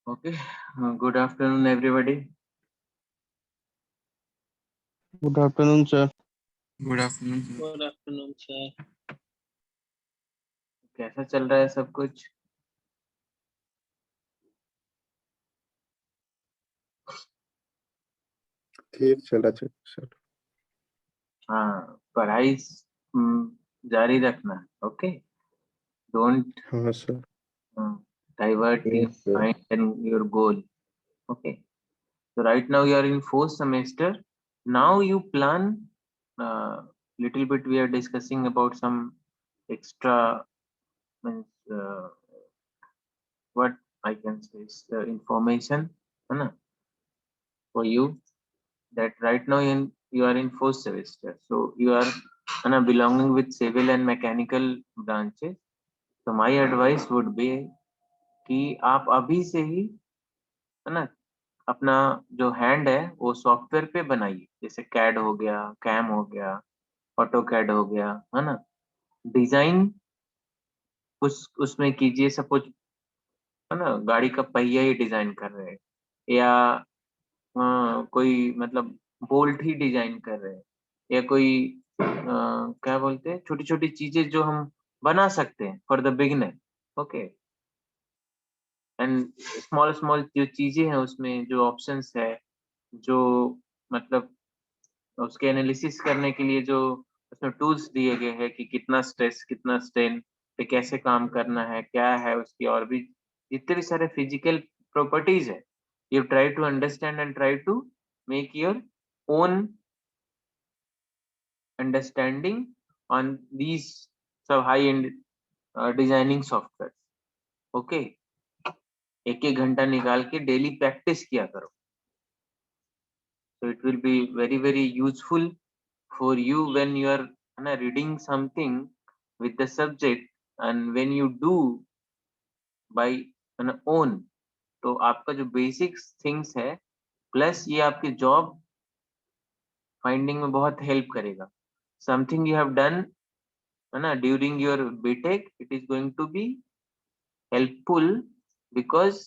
Okay, good afternoon, everybody. Good afternoon, sir. Good afternoon. Good afternoon, sir. कैसा चल रहा है सब कुछ? ठीक चल रहा है सर। हाँ, पढ़ाई जारी रखना. ओके, डोंट हाँ sir. divert your Yes, sir. mind and your goal. Okay, so right now you are in fourth semester. Now you plan little bit. We are discussing about some extra means what I can say is information, है ना, for you, that right now you are in fourth semester, so you are belonging with civil and mechanical branches. So my advice would be कि आप अभी से ही, है ना, अपना जो हैंड है वो सॉफ्टवेयर पे बनाइए. जैसे कैड हो गया, कैम हो गया, ऑटो कैड हो गया, है ना. डिजाइन उसमें कीजिए. सपोज, है ना, गाड़ी का पहिया ही डिजाइन कर रहे हैं, या कोई मतलब बोल्ट ही डिजाइन कर रहे हैं, या कोई क्या बोलते हैं, छोटी छोटी चीजें जो हम बना सकते हैं for the beginner. Okay, and small small जो चीजें हैं उसमें जो ऑप्शंस है, जो मतलब उसके एनालिसिस करने के लिए जो उसमें टूल्स दिए गए हैं कि कितना स्ट्रेस कितना स्ट्रेन पे कैसे काम करना है, क्या है उसकी, और भी जितने भी सारे फिजिकल प्रॉपर्टीज है, you try to understand and try to make your own understanding on these सब high end designing software. Okay, एक एक घंटा निकाल के डेली प्रैक्टिस किया करो. So it will be very very useful for you when you are reading something with the subject, and when you do by own, तो आपका जो बेसिक थिंग्स है प्लस ये आपके जॉब फाइंडिंग में बहुत हेल्प करेगा. समथिंग यू हैव डन, है ना, during your BTech, it is going to be helpful, because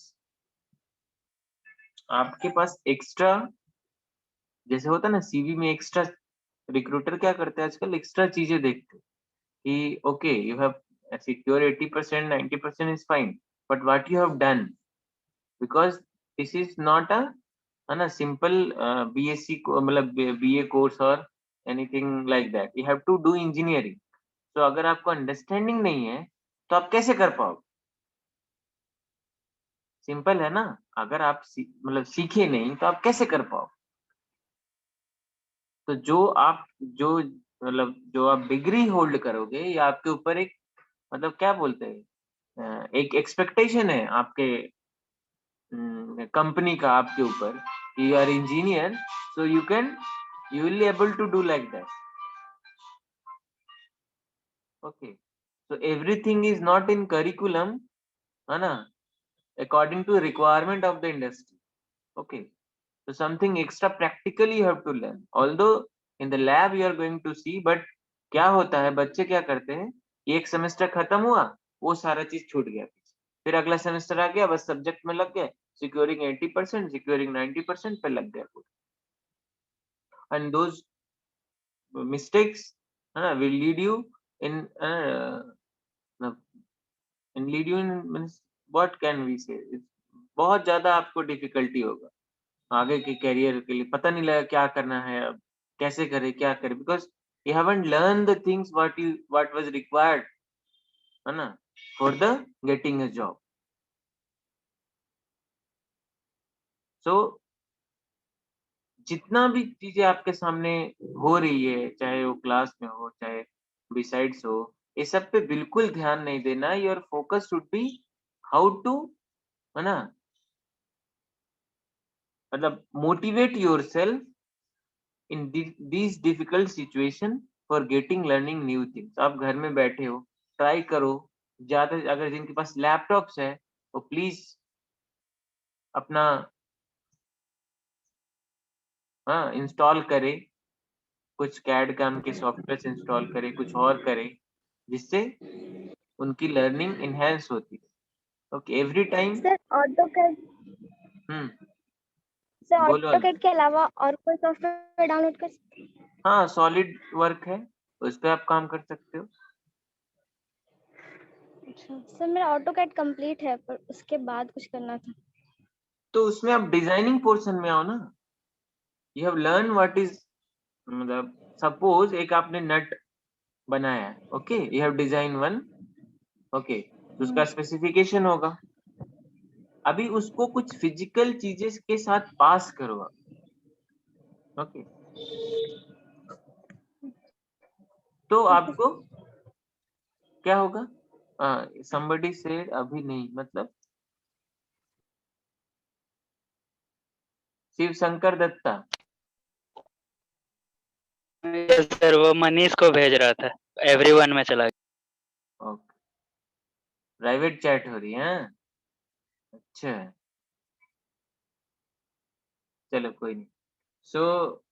आपके पास एक्स्ट्रा, जैसे होता है ना सीवी में एक्स्ट्रा, रिक्रूटर क्या करते हैं आजकल, एक्स्ट्रा चीजें देखते हैं कि okay, you have secure 80%, 90% is fine, but what you have done, because this is not a simple BSc मतलब BA course or anything like that. You have to do engineering. So अगर आपको understanding नहीं है तो आप कैसे कर पाओ? सिंपल है ना. अगर आप मतलब सीखे नहीं तो आप कैसे कर पाओ? तो जो आप डिग्री होल्ड करोगे, या आपके ऊपर एक मतलब क्या बोलते हैं, एक एक्सपेक्टेशन है आपके कंपनी का आपके ऊपर, you are engineer, so you will able to do like that. Okay, so everything is not in curriculum, है ना, according to requirement of the industry. Okay, so something extra practically you have to learn, although in the lab you are going to see, but क्या होता है, बच्चे क्या करते हैं, एक सेमेस्टर खत्म हुआ, वो सारा चीज छूट गया, फिर अगला सेमेस्टर आ गया, बस सब्जेक्ट में लग गए, सिक्योरिंग 80%, सिक्योरिंग 90% पे लग गया. And those mistakes will lead you in means what can we say, बहुत ज्यादा आपको डिफिकल्टी होगा. आगे के करियर के लिए पता नहीं लगा क्या करना है, अब कैसे करे क्या करे, because you haven't learn the things what was required, है ना, for the getting a job. So जितना भी चीजें आपके सामने हो रही है, चाहे वो क्लास में हो, चाहे बिसाइड्स हो, ये सब पे बिल्कुल ध्यान नहीं देना. Your focus should be how to, है ना, मतलब motivate yourself in these difficult situation for getting learning new things. आप घर में बैठे हो, ट्राई करो. ज्यादा अगर जिनके पास लैपटॉप्स है वो प्लीज अपना हाँ इंस्टॉल करे, कुछ कैड काम के सॉफ्टवेयर इंस्टॉल करे, कुछ और करे, जिससे उनकी लर्निंग इनहेंस होती है. Okay, every time. Sir AutoCAD बोलो. के अलावा और कोई सॉफ्टवेयर डाउनलोड कर सकते हैं? हाँ, सॉलिड वर्क है, उस पर आप काम कर सकते हो. अच्छा सर, मेरा ऑटोकैड कंप्लीट है पर उसके बाद कुछ करना था. तो उसमें आप डिजाइनिंग पोर्शन में आओ ना. You have learn what is, मतलब सपोज एक आपने नट बनाया है, okay, you have design one, okay, उसका स्पेसिफिकेशन होगा. अभी उसको कुछ फिजिकल चीजें के साथ पास करो आप, ओके. तो आपको क्या होगा? somebody said अभी नहीं, मतलब शिव शंकर दत्ता. सर वो मनीष को भेज रहा था, एवरीवन में चला गया. ओके, प्राइवेट चैट हो रही है. अच्छा, चलो कोई नहीं. सो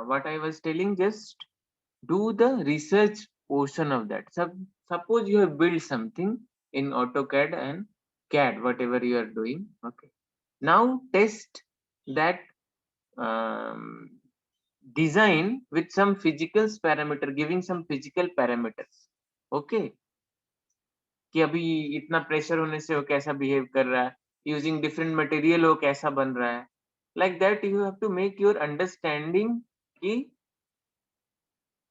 what I was telling, just do the research portion of that. Suppose you have built something in AutoCAD and CAD, whatever you are doing, okay. Now test that design with some physical parameter, giving some physical parameters, okay, कि अभी इतना pressure होने से वो कैसा behave कर रहा है, यूजिंग डिफरेंट मटेरियल वो कैसा बन रहा है. Like that you have to make your understanding कि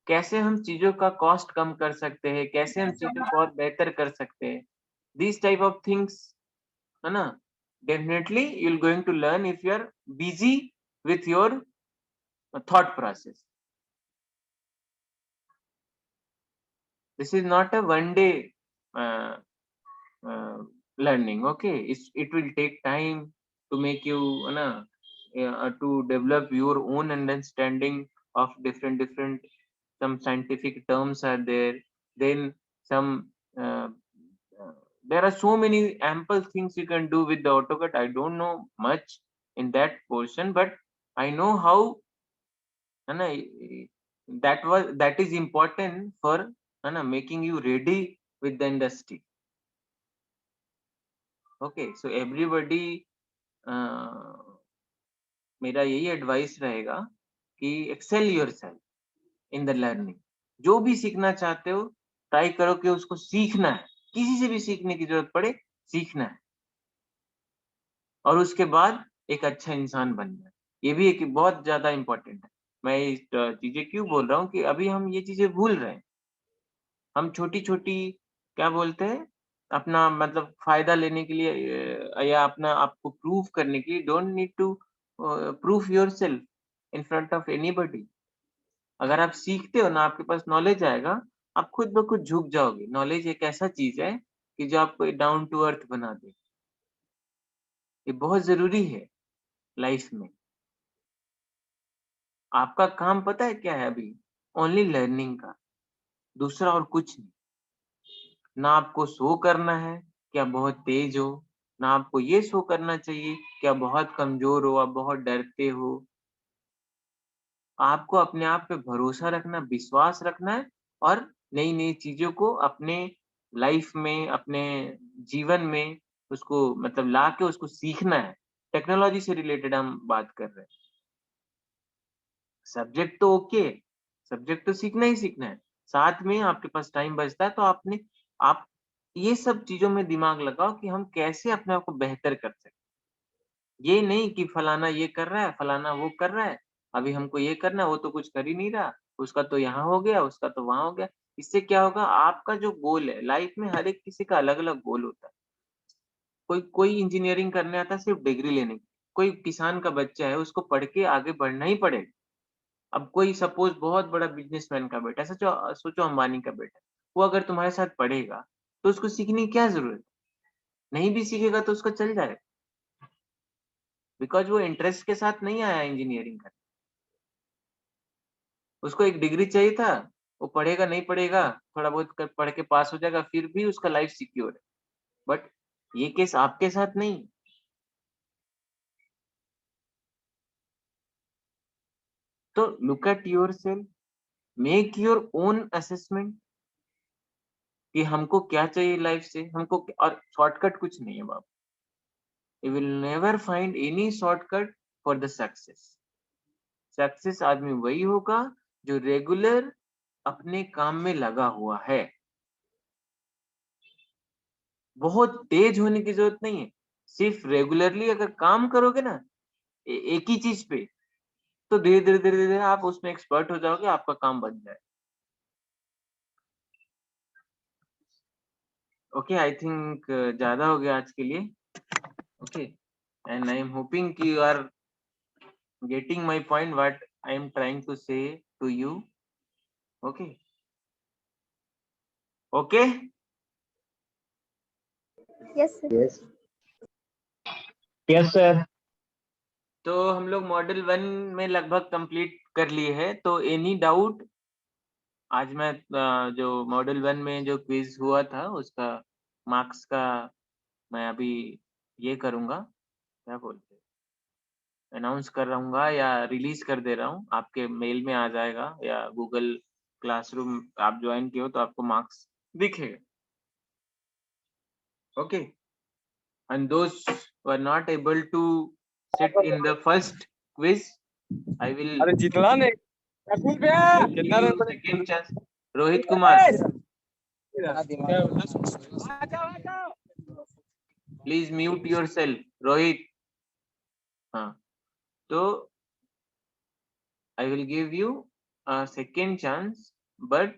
कैसे हम चीजों का कॉस्ट कम कर सकते हैं, कैसे हम चीजों को और बेहतर कर सकते हैं. दिस टाइप ऑफ थिंग्स, है ना, definitely you will going to learn if you are busy with your thought process. This is not a one day learning, okay. It will take time to make you, to develop your own understanding of different some scientific terms are there. Then some there are so many ample things you can do with the AutoCAD. I don't know much in that portion, but I know how, that is important for making you ready with the industry. Okay, so everybody, मेरा यही advice रहेगा कि excel yourself in the learning. जो भी सीखना चाहते हो try करो कि उसको सीखना है, किसी से भी सीखने की जरूरत पड़े, सीखना है, और उसके बाद एक अच्छा इंसान बनना है. ये भी एक बहुत ज्यादा इम्पोर्टेंट है. मैं इस चीजें क्यों बोल रहा हूँ कि अभी हम ये चीजें भूल रहे हैं. हम छोटी छोटी, क्या बोलते हैं, अपना मतलब फायदा लेने के लिए या अपना आपको प्रूव करने के लिए, don't need to prove yourself in front of anybody. अगर आप सीखते हो ना, आपके पास नॉलेज आएगा, आप खुद ब खुद झुक जाओगे. नॉलेज एक ऐसा चीज है कि जो आपको डाउन टू अर्थ बना दे. ये बहुत जरूरी है लाइफ में. आपका काम पता है क्या है अभी? ओनली लर्निंग का, दूसरा और कुछ नहीं. ना आपको शो करना है कि आप बहुत तेज हो, ना आपको ये शो करना चाहिए कि आप बहुत कमजोर हो, आप बहुत डरते हो. आपको अपने आप पे भरोसा रखना, विश्वास रखना है, और नई नई चीजों को अपने लाइफ में, अपने जीवन में उसको मतलब ला के उसको सीखना है. टेक्नोलॉजी से रिलेटेड हम बात कर रहे हैं. सब्जेक्ट तो ओके, सब्जेक्ट तो सीखना ही सीखना है. साथ में आपके पास टाइम बचता है तो आप ये सब चीजों में दिमाग लगाओ कि हम कैसे अपने आप को बेहतर कर सकते हैं. ये नहीं कि फलाना ये कर रहा है, फलाना वो कर रहा है, अभी हमको ये करना है, वो तो कुछ कर ही नहीं रहा, उसका तो यहाँ हो गया, उसका तो वहां हो गया। इससे क्या होगा, आपका जो गोल है लाइफ में, हर एक किसी का अलग अलग गोल होता है। कोई कोई इंजीनियरिंग करने आता है सिर्फ डिग्री लेने के, कोई किसान का बच्चा है, उसको पढ़ के आगे बढ़ना ही पड़ेगा। अब कोई सपोज बहुत बड़ा बिजनेसमैन का बेटा, सोचो सोचो अंबानी का बेटा, वो अगर तुम्हारे साथ पढ़ेगा तो उसको सीखने की क्या जरूरत है? नहीं भी सीखेगा तो उसका चल जाएगा, बिकॉज वो इंटरेस्ट के साथ नहीं आया इंजीनियरिंग करने। उसको एक डिग्री चाहिए था, वो पढ़ेगा नहीं पढ़ेगा, थोड़ा बहुत पढ़ के पास हो जाएगा, फिर भी उसका लाइफ सिक्योर है। बट ये केस आपके साथ नहीं। तो look at your self, make your own assessment कि हमको क्या चाहिए लाइफ से, हमको और शॉर्टकट कुछ नहीं है बाबू। You will never find any shortcut for the success. Success आदमी वही होगा जो रेगुलर अपने काम में लगा हुआ है। बहुत तेज होने की जरूरत नहीं है, सिर्फ रेगुलरली अगर काम करोगे ना एक ही चीज पे, तो धीरे धीरे धीरे धीरे आप उसमें एक्सपर्ट हो जाओगे, आपका काम बन जाए। ओके, आई थिंक ज्यादा हो गया आज के लिए। Okay, and I am hoping कि you are getting my point what I am trying to say to you. Okay, okay. Yes, sir. Yes sir. तो हम लोग मॉडल 1 में लगभग कंप्लीट कर लिए हैं। तो एनी डाउट? आज मैं जो मॉडल 1 में जो क्विज हुआ था उसका मार्क्स का मैं अभी ये करूंगा, क्या बोलते हैं, अनाउंस कर रहूंगा या रिलीज कर दे रहा हूँ, आपके मेल में आ जाएगा या गूगल क्लासरूम आप ज्वाइन किए हो तो आपको मार्क्स दिखेगा। Okay, and those who are not able to sit in the first quiz, I will अरे जितला नहीं give you second chance. Rohit Kumar, please mute yourself. Rohit, हाँ, तो I will give you a second chance, but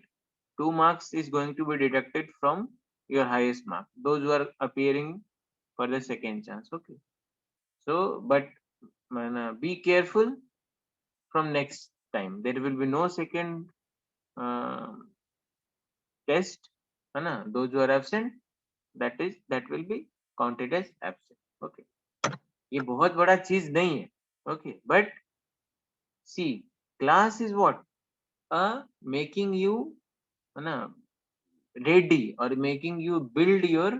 2 marks is going to be deducted from your highest mark. Those who are appearing for the second chance. Okay. So, but be careful from next time. There will be no second test, है ना? Those who are absent, that will be counted as absent. Okay. ये बहुत बड़ा चीज नहीं है. Okay, but see, class is what? Making you, है ना, ready और making you build your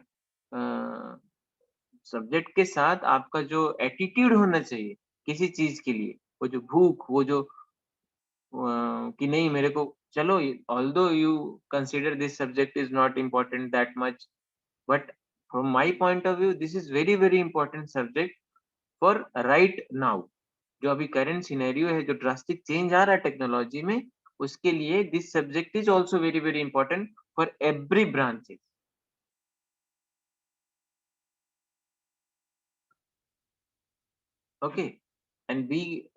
subject के साथ आपका जो एटीट्यूड होना चाहिए किसी चीज के लिए, वो जो भूख, वो जो कि नहीं मेरे को चलो, although you consider this subject is not important that much, but from my point of view this is very very important subject for right now. जो अभी करंट सिनेरियो है, जो ड्रास्टिक चेंज आ रहा है टेक्नोलॉजी में, उसके लिए this subject is also very very important for every branches. Okay, and B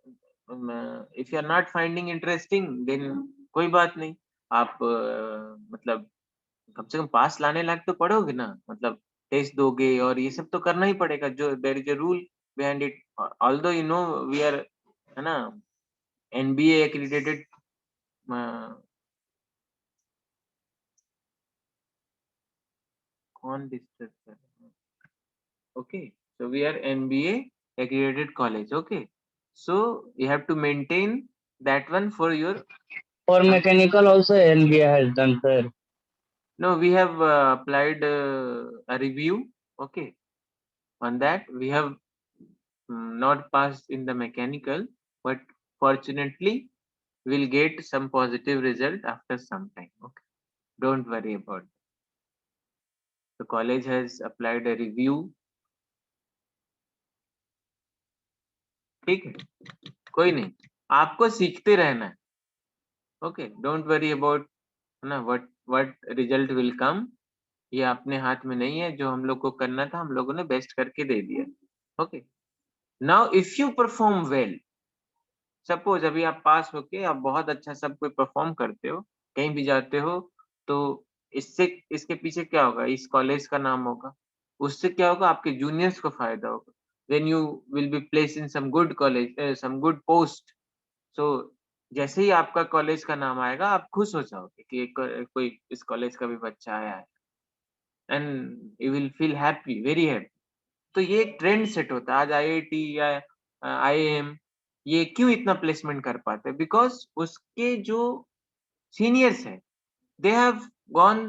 if you are not finding interesting then कोई बात नहीं, आप मतलब कम से कम पास लाने लायक तो पढ़ोगे ना, मतलब टेस्ट दोगे और ये सब तो करना ही पड़ेगा, जो there is a rule behind it. Although you know we are, है ना, एनबीए एक्रीडेटेड, कौन डिस्टर्ब कर रहा है? Okay, so we are NBA accredited college. Okay, so you have to maintain that one for your. और mechanical also NBA has done sir. No, we have applied a review. Okay, on that we have not passed in the mechanical, but fortunately we'll get some positive result after some time. Okay, don't worry about it. The college has applied a review. ठीक है, कोई नहीं, आपको सीखते रहना है. Okay, don't worry about, है ना, व्हाट रिजल्ट विल कम. ये अपने हाथ में नहीं है, जो हम लोग को करना था हम लोगों ने बेस्ट करके दे दिया. Okay, now if you perform well, suppose अभी आप पास होके आप बहुत अच्छा सब कोई परफॉर्म करते हो, कहीं भी जाते हो, तो इससे इसके पीछे क्या होगा? इस कॉलेज का नाम होगा, उससे क्या होगा? आपके जूनियर्स को फायदा होगा। Then you will be place in some good college, some good post. So जैसे ही आपका कॉलेज का नाम आएगा, आप खुश हो जाओगे कि कोई इस कॉलेज का भी बच्चा आया है, and you will feel happy, very happy. तो ये एक ट्रेंड सेट होता है। आज आईआईटी या आईआईएम ये क्यों इतना प्लेसमेंट कर पाते हैं? बिकॉज उसके जो सीनियर्स हैं, they have gone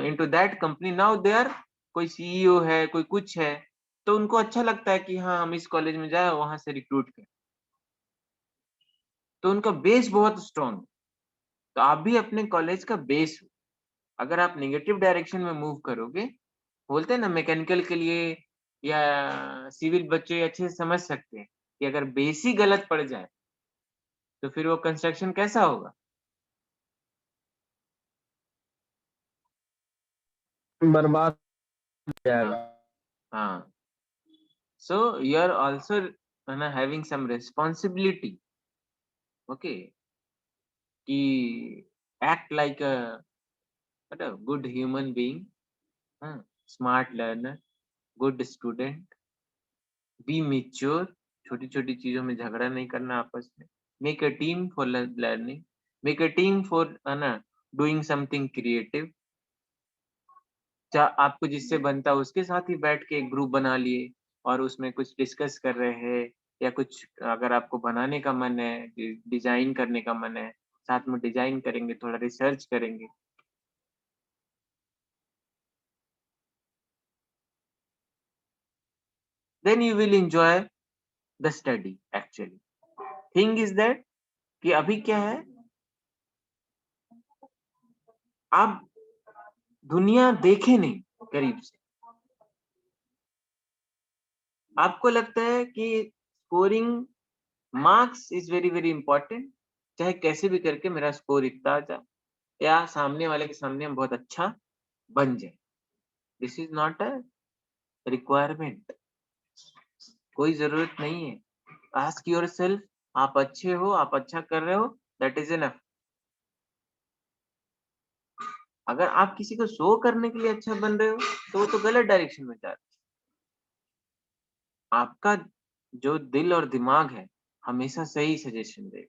into that company, now they are, कोई सीईओ है, कोई कुछ है, तो उनको अच्छा लगता है कि हाँ हम इस कॉलेज में जाए, वहां से रिक्रूट करें, तो उनका बेस बहुत स्ट्रांग है। तो आप भी अपने कॉलेज का बेस हो। अगर आप नेगेटिव डायरेक्शन में मूव करोगे, बोलते हैं ना मैकेनिकल के लिए या सिविल बच्चे अच्छे से समझ सकते हैं कि अगर बेस ही गलत पड़ जाए तो फिर वो कंस्ट्रक्शन कैसा होगा? बर्बाद हो जाएगा। हाँ, so you are also having some responsibility, okay, कि act like a what a good human being, smart learner, good student, be mature, छोटी छोटी चीजों में झगड़ा नहीं करना आपस में, make a team for learning, make a team for है ना doing something creative। आपको जिससे बनता है उसके साथ ही बैठ के एक ग्रुप बना लिए और उसमें कुछ डिस्कस कर रहे हैं, या कुछ अगर आपको बनाने का मन है, डिजाइन करने का मन है, साथ में डिजाइन करेंगे, थोड़ा रिसर्च करेंगे। then you will enjoy the study actually। thing is that कि अभी क्या है, आप दुनिया देखे नहीं करीब से, आपको लगता है कि scoring marks is very very important, चाहे कैसे भी करके मेरा स्कोर इतना आ जाए या सामने वाले के सामने हम बहुत अच्छा बन जाए। This is not a requirement, कोई जरूरत नहीं है। आस्क योरसेल्फ, आप अच्छे हो, आप अच्छा कर रहे हो, दैट इज एनफ। अगर आप किसी को शो करने के लिए अच्छा बन रहे हो तो वो तो गलत डायरेक्शन में जा रहे हो। आपका जो दिल और दिमाग है हमेशा सही सजेशन देगा।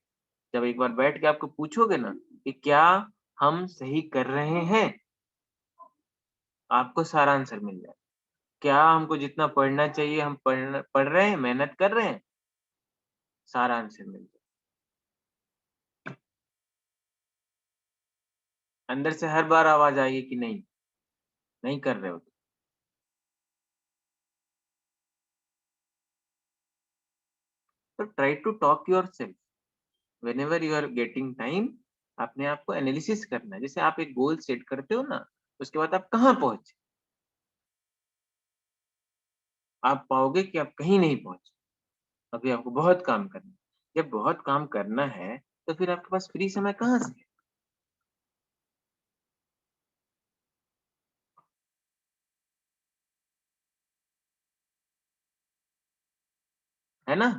जब एक बार बैठ के आपको पूछोगे ना कि क्या हम सही कर रहे हैं, आपको सारा आंसर मिल जाए। क्या हमको जितना पढ़ना चाहिए हम पढ़ रहे हैं, मेहनत कर रहे हैं, सारा आंसर मिल जाए। अंदर से हर बार आवाज आएगी कि नहीं, नहीं कर रहे हो। तो try to talk yourself whenever you are getting time. अपने आप को एनालिसिस करना है। जैसे आप एक गोल सेट करते हो ना, उसके बाद आप कहाँ पहुंचे, आप पाओगे कि आप कहीं नहीं पहुंचे, अभी आपको बहुत काम करना है। जब बहुत काम करना है तो फिर आपके पास फ्री समय कहाँ से है ना?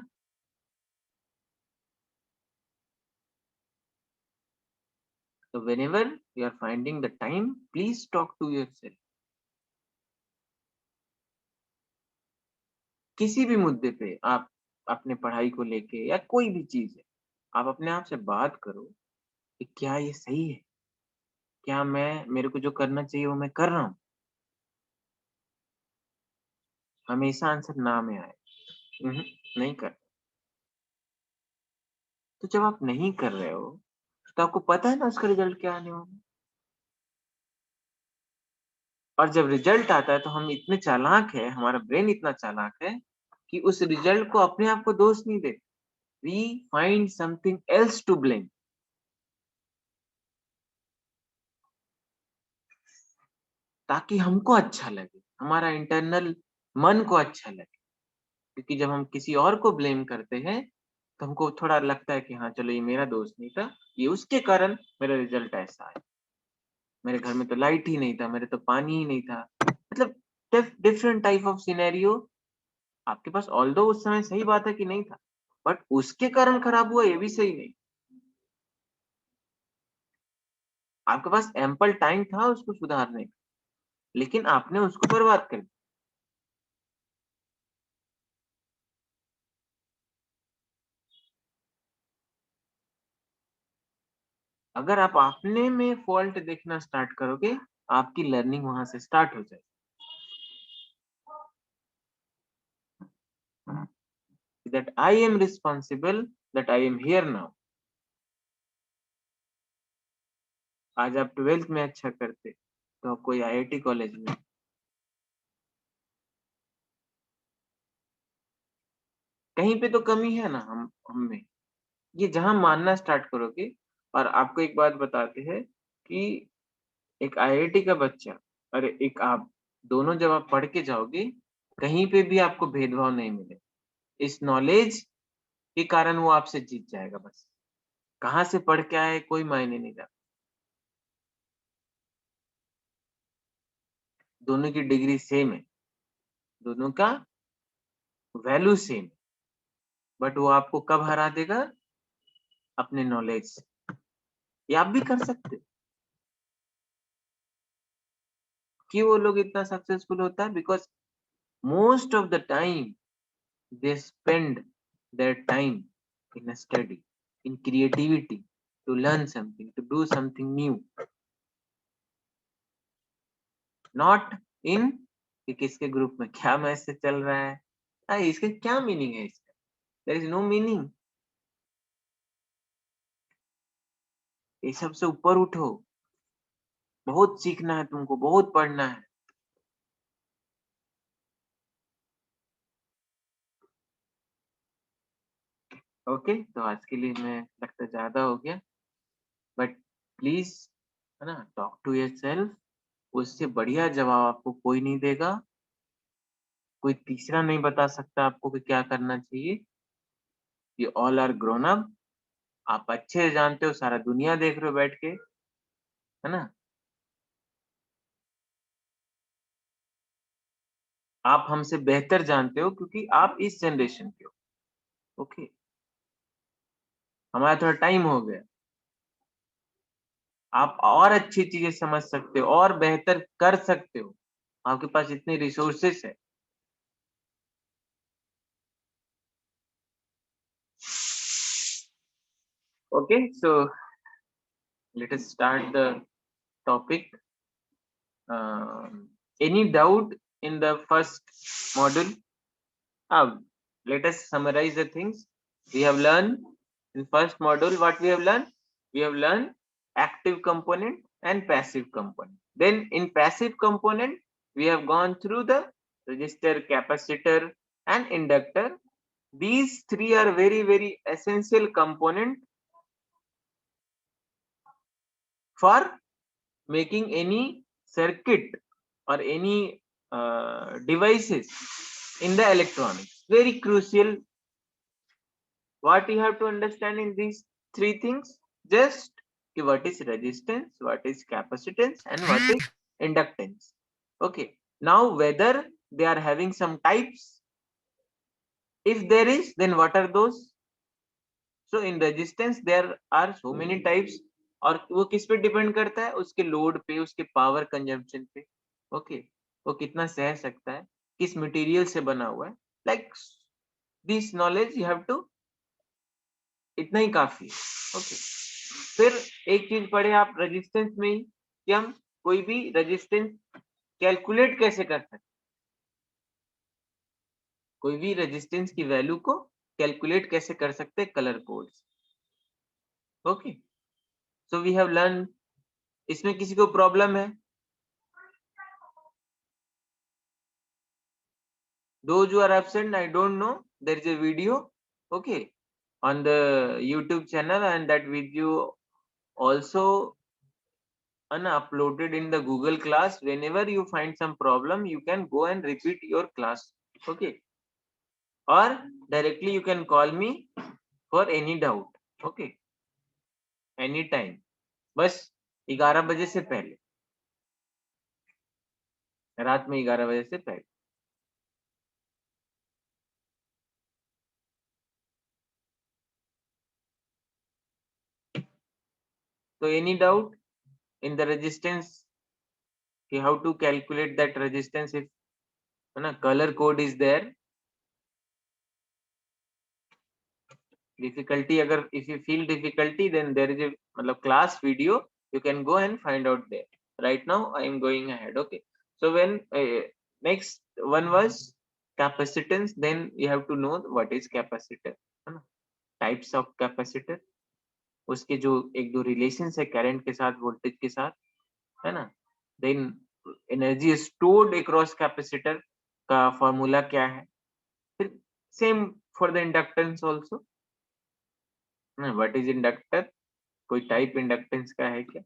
तो whenever you are finding the time, please talk to yourself। किसी भी मुद्दे पे आप अपने पढ़ाई को लेके या कोई भी चीज है, आप अपने आप से बात करो कि क्या ये सही है, क्या मैं मेरे को जो करना चाहिए वो मैं कर रहा हूँ। हमेशा आंसर ना में आए, नहीं कर। तो जब आप नहीं कर रहे हो तो आपको पता है ना उसका रिजल्ट क्या आने वाला है। और जब रिजल्ट आता है तो हम इतने चालाक है, हमारा ब्रेन इतना चालाक है कि उस रिजल्ट को अपने आप को दोष नहीं देते। We find something else to blame, ताकि हमको अच्छा लगे, हमारा इंटरनल मन को अच्छा लगे। क्योंकि जब हम किसी और को ब्लेम करते हैं तो हमको थोड़ा लगता है कि हाँ चलो ये मेरा दोस्त नहीं था, ये उसके कारण मेरा रिजल्ट ऐसा है। मेरे घर में तो लाइट ही नहीं था, मेरे तो पानी ही नहीं था, मतलब डिफरेंट टाइप ऑफ सिनेरियो आपके पास ऑल्दो उस समय सही बात है कि नहीं था, बट उसके कारण खराब हुआ ये भी सही नहीं। आपके पास एम्पल टाइम था उसको सुधारने का, लेकिन आपने उसको बर्बाद कर दिया। अगर आप अपने में फॉल्ट देखना स्टार्ट करोगे, आपकी लर्निंग वहां से स्टार्ट हो जाएगी। That I am responsible, that I am here now. आज आप 12th में अच्छा करते तो आप कोई IIT कॉलेज में, कहीं पे तो कमी है ना हम में। ये जहां मानना स्टार्ट करोगे, और आपको एक बात बताते हैं कि एक IIT का बच्चा और एक आप, दोनों जब आप पढ़ के जाओगे, कहीं पे भी आपको भेदभाव नहीं मिले। इस नॉलेज के कारण वो आपसे जीत जाएगा। बस कहाँ से पढ़ के आए कोई मायने नहीं रखता, दोनों की डिग्री सेम है, दोनों का वैल्यू सेम, बट वो आपको कब हरा देगा? अपने नॉलेज से। ये आप भी कर सकते हो। कि वो लोग इतना सक्सेसफुल होता है because most of the time they spend their time in a study, in creativity, to learn something, to do something new, not in कि किसके ग्रुप में क्या मैसेज चल रहा है, इसका क्या मीनिंग है, इसका देयर इज नो मीनिंग। ये सबसे ऊपर उठो, बहुत सीखना है तुमको, बहुत पढ़ना है। ओके तो आज के लिए मैं लगता ज्यादा हो गया, बट प्लीज है ना, टॉक टू योरसेल्फ। उससे बढ़िया जवाब आपको कोई नहीं देगा, कोई तीसरा नहीं बता सकता आपको कि क्या करना चाहिए। ये ऑल आर ग्रोन अप, आप अच्छे से जानते हो, सारा दुनिया देख रहे हो बैठ के, है ना। आप हमसे बेहतर जानते हो क्योंकि आप इस जनरेशन के हो। ओके हमारा थोड़ा टाइम हो गया, आप और अच्छी चीजें समझ सकते हो और बेहतर कर सकते हो, आपके पास इतने रिसोर्सेस है। Okay so let us start the topic. Any doubt in the first module? Let us summarize the things we have learned in first module. What we have learned? We have learned active component and passive component. Then in passive component, we have gone through the resistor, capacitor and inductor. These three are very, very essential component for making any circuit or any devices in the electronics. Very crucial. What you have to understand in these three things? Just what is resistance, what is capacitance and what is inductance. Okay, now whether they are having some types, if there is, then what are those? So in resistance there are so many types, और वो किस पे depend करता है? उसके load पे, उसके power consumption पे। ओके वो कितना सह सकता है, किस मटेरियल से बना हुआ है, like this knowledge you have to, इतना ही काफी है। ओके फिर एक चीज पढ़े आप रेजिस्टेंस में ही, कि हम कोई भी रेजिस्टेंस कैलकुलेट कैसे कर सकते, कोई भी रेजिस्टेंस की वैल्यू को कैलकुलेट कैसे कर सकते कलर कोड से। Okay so we have learn. इसमें किसी को प्रॉब्लम है? Those who are absent, I don't know, there is a video okay on the YouTube channel, and that video also uploaded in the Google class. Whenever you find some problem, you can go and repeat your class, okay, or directly you can call me for any doubt, okay, anytime, बस 11 बजे से पहले, रात में 11 बजे से पहले। So any doubt in the resistance? Okay, how to calculate that resistance if color code is there? Difficulty agar if you feel difficulty, then there is a class video, you can go and find out there. Right now I am going ahead. Okay, so when next one was capacitance, then you have to know what is capacitor, है ना, types of capacitor, उसके जो एक दो relations है current के साथ voltage के साथ, है ना, then energy stored across capacitor का फॉर्मूला क्या है, फिर same for the inductance also, what is inductor, कोई टाइप इंडक्टेंस का है क्या,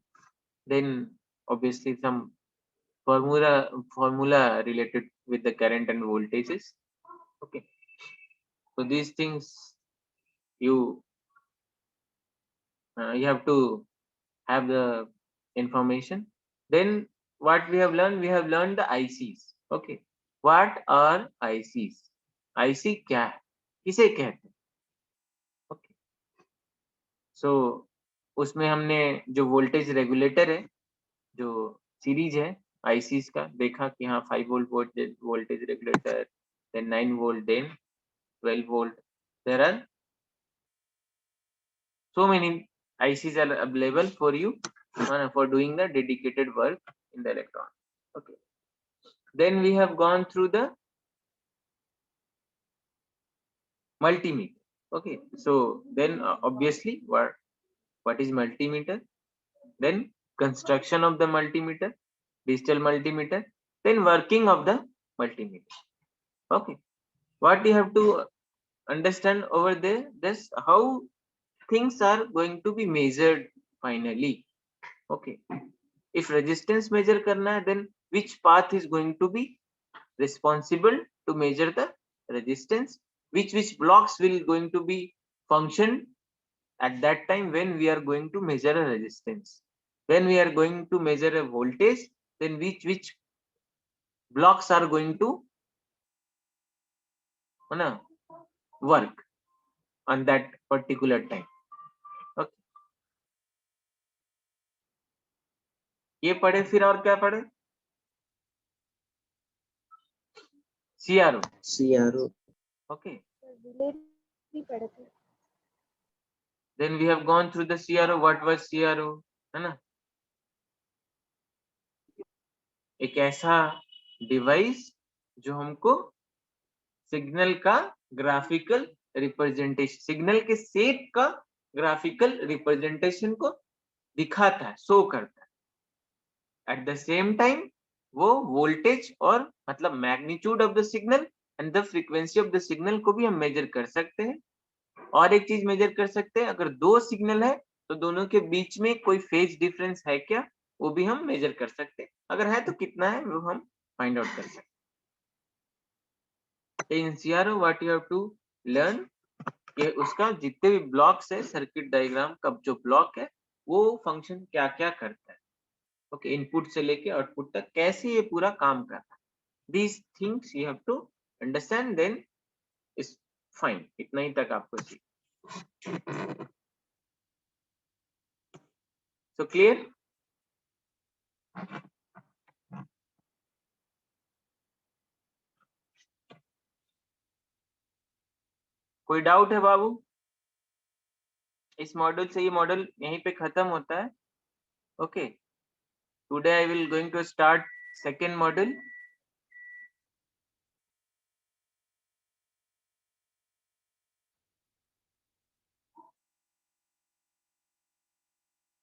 then obviously some formula related with the current and voltages. Okay, so these things you have to have the information. Then what we have learned, we have learned the ICs. Okay, what are ICs? IC क्या है, किसे कहते हैं? Okay, so उसमें हमने जो voltage regulator है, जो सीरीज है ICs का, देखा कि हाँ 5 volt voltage regulator, then 9 volt, then 12 volt. There are so many ICs are available for you for doing the dedicated work in the electron. Okay, then we have gone through the multimeter. Okay, so then obviously what is multimeter, then construction of the multimeter, digital multimeter, then working of the multimeter. Okay, what you have to understand over there, this how things are going to be measured finally. Okay, if resistance measure karna hai, then which path is going to be responsible to measure the resistance, which blocks will going to be function at that time when we are going to measure a resistance, when we are going to measure a voltage, then which blocks are going to work on that particular time. Okay, ये पढ़े, फिर और क्या पढ़े? CRO. CRO. Okay, भी पढ़े थे। then we have gone through the CRO. What was CRO, है ना, एक ऐसा डिवाइस जो हमको सिग्नल का ग्राफिकल रिप्रेजेंटेशन, सिग्नल के सेट का ग्राफिकल रिप्रेजेंटेशन को दिखाता है, शो करता है। एट द सेम टाइम वो वोल्टेज और मतलब magnitude of the signal and the frequency of the signal को भी हम मेजर कर सकते हैं। और एक चीज मेजर कर सकते हैं, अगर दो सिग्नल है तो दोनों के बीच में कोई फेज डिफरेंस है क्या, वो भी हम मेजर कर सकते हैं, अगर है तो कितना है वो हम फाइंड आउट कर सकते हैं। In CRO what you have to learn, कि उसका जितने भी ब्लॉक्स है, सर्किट डायग्राम का जो ब्लॉक है वो फंक्शन क्या क्या करता है। ओके, इनपुट से लेके आउटपुट तक कैसे ये पूरा काम करता है, these things you have to understand, then is fine. इतना ही तक आपको चाहिए। So clear? कोई डाउट है बाबू? इस मॉड्यूल से ये मॉड्यूल यहीं पे खत्म होता है। Okay, today I will going to start second module.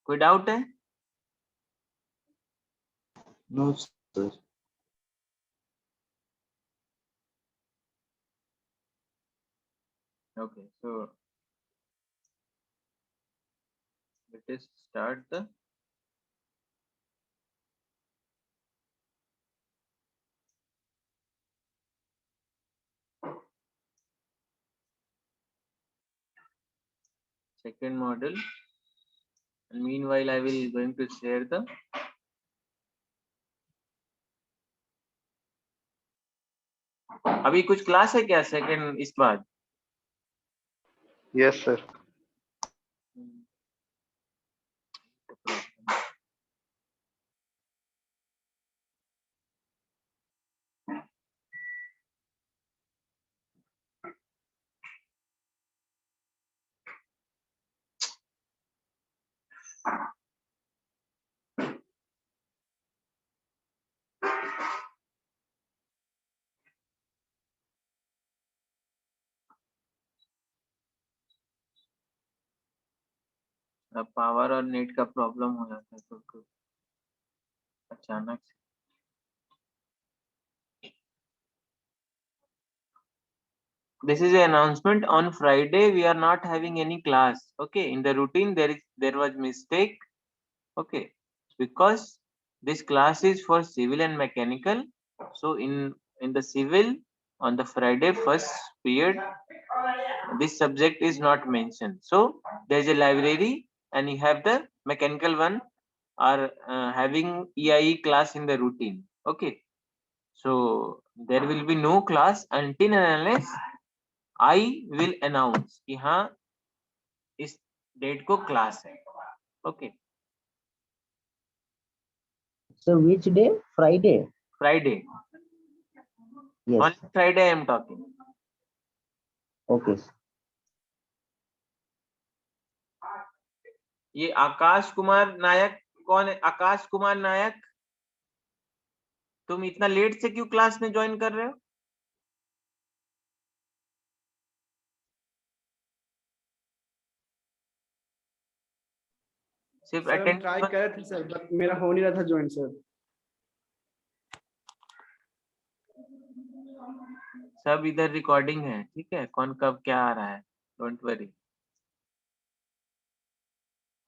कोई डाउट है? No, sir. Okay, so let us start the second module, and meanwhile I will going to share the अभी कुछ क्लास है क्या सेकंड इस बाद? Yes, sir. पावर और net का प्रॉब्लम हो जाता है तो अचानक से। This is an announcement. On Friday we are not having any class. Okay, in the routine there was mistake. Okay, because this class is for civil and mechanical. So in the civil on the Friday first period, this subject is not mentioned. So there is a library and you have the mechanical one are having EIE class in the routine. Okay, so there will be no class until and unless I will announce कि हाँ इस date को class है. Okay, So which day? Friday. Friday. Yes. On Friday I am talking. Okay. ये आकाश कुमार नायक कौन है? आकाश कुमार नायक, तुम इतना लेट से क्यों क्लास में ज्वाइन कर रहे हो? सिर्फ सर अटेंड ट्राई कर रहे थे सर, बट मेरा हो नहीं रहा था ज्वाइन सर. सब इधर रिकॉर्डिंग है, ठीक है, कौन कब क्या आ रहा है, don't worry.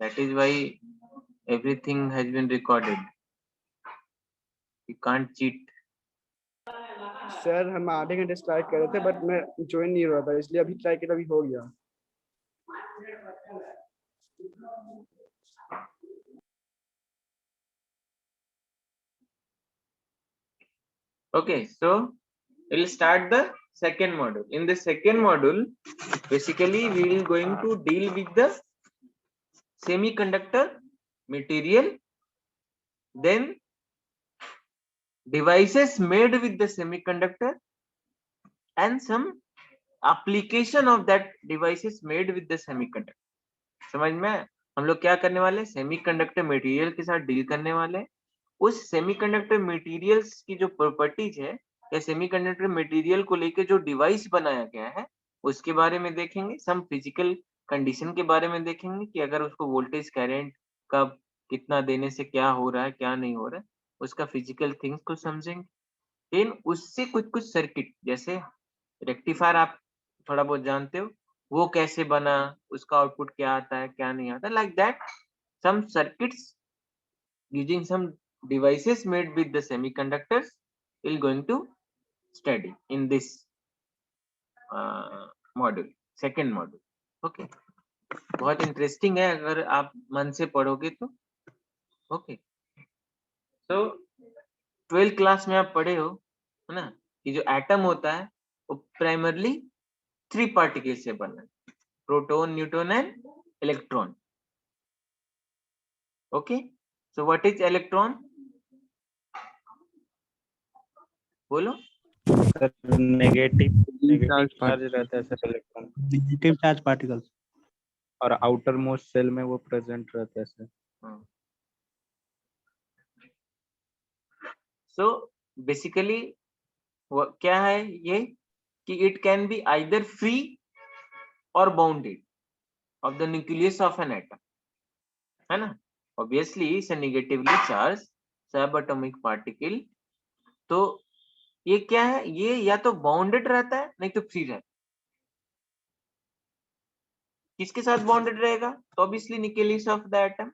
That is why everything has been recorded. You can't cheat. Sir हम आधे घंटे से ट्राई कर रहे थे, बट मैं ज्वाइन नहीं हो रहा था, इसलिए अभी ट्राई किया, अभी हो गया. Okay, so we'll start the second module. In the second module, basically we will going to deal with the semiconductor material, then devices made with the semiconductor, and some application of that devices made with the semiconductor. समझ में? हम लोग क्या करने वाले हैं? Semiconductor material के साथ डील करने वाले हैं. उस सेमीकंडक्टर मटेरियल्स की जो प्रॉपर्टीज है या सेमीकंडक्टर मटेरियल को लेके जो डिवाइस बनाया गया है उसके बारे में देखेंगे. सम फिजिकल कंडीशन के बारे में देखेंगे कि अगर उसको वोल्टेज करंट कब कितना देने से क्या हो रहा है क्या नहीं हो रहा है, उसका फिजिकल थिंग्स को समझेंगे. लेकिन उससे कुछ कुछ सर्किट जैसे रेक्टिफायर आप थोड़ा बहुत जानते हो, वो कैसे बना, उसका आउटपुट क्या आता है क्या नहीं आता, like that some circuits using some devices made with the semiconductors we're going to study in this module, second module. Okay, बहुत इंटरेस्टिंग है अगर आप मन से पढ़ोगे तो. ओके, तो 12th क्लास में आप पढ़े हो है ना कि जो एटम होता है वो प्राइमरली 3 पार्टिकल से बना है, proton, neutron and electron. Okay, so what is electron? बोलो. नेगेटिव चार्ज रहता है sir electron, negative charge particles, और आउटर मोस्ट सेल में वो प्रेजेंट रहता है सर. सो बेसिकली क्या है ये कि it can be either free और bounded of the nucleus of an atom, है ना. Obviously it's a negatively charge subatomic particle. तो ये क्या है, ये या तो बाउंडेड रहता है नहीं तो फ्री रहता है. किसके साथ बाउंडेड रहेगा? तो obviously nucleus of the atom,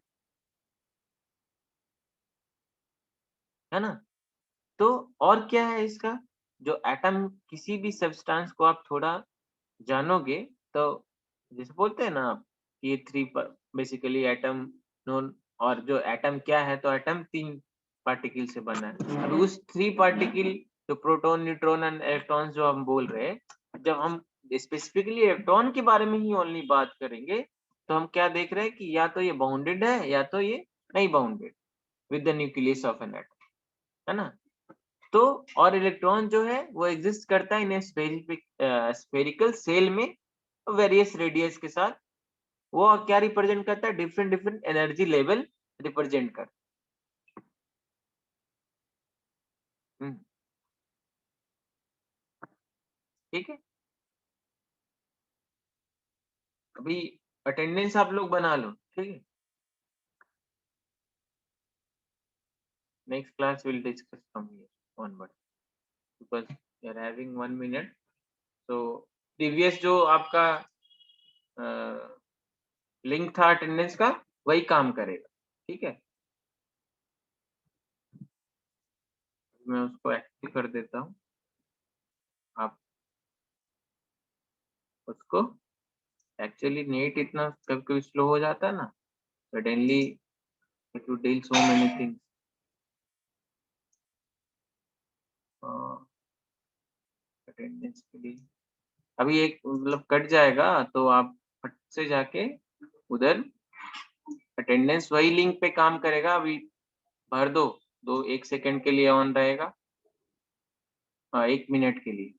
है ना. तो और क्या है इसका, जो एटम किसी भी सब्सटेंस को आप थोड़ा जानोगे तो जैसे बोलते हैं ना आप ये 3 बेसिकली एटम नोन, और जो एटम क्या है, तो एटम 3 पार्टिकल से बना है. अभी उस 3 पार्टिकल जो प्रोटॉन, न्यूट्रॉन एंड इलेक्ट्रॉन जो हम बोल रहे हैं, जब हम स्पेसिफिकली इलेक्ट्रॉन के बारे में ही ओनली बात करेंगे तो हम क्या देख रहे हैं कि या तो ये बाउंडेड है या तो ये नहीं bounded with the nucleus of an atom, है ना. तो और इलेक्ट्रॉन जो है वो एग्जिस्ट करता है इन स्फेरिकल सेल में वेरियस रेडियस के साथ. वो क्या रिप्रेजेंट करता है? Different different energy level represent करता है. ठीक है, अभी अटेंडेंस आप लोग बना लो, ठीक है, next class we'll discuss from here onward because we are having 1 minute. So previous जो आपका लिंक था अटेंडेंस का वही काम करेगा, ठीक है। मैं उसको एक्टिव कर देता हूँ, आप उसको, एक्चुअली नेट इतना कभी कभी स्लो हो जाता है ना, suddenly it will deal so many things. Attendance के लिए अभी एक मतलब कट जाएगा तो आप फट से जाके उधर अटेंडेंस वही लिंक पे काम करेगा, अभी भर दो, 1 सेकंड के लिए ऑन रहेगा, 1 मिनट के लिए।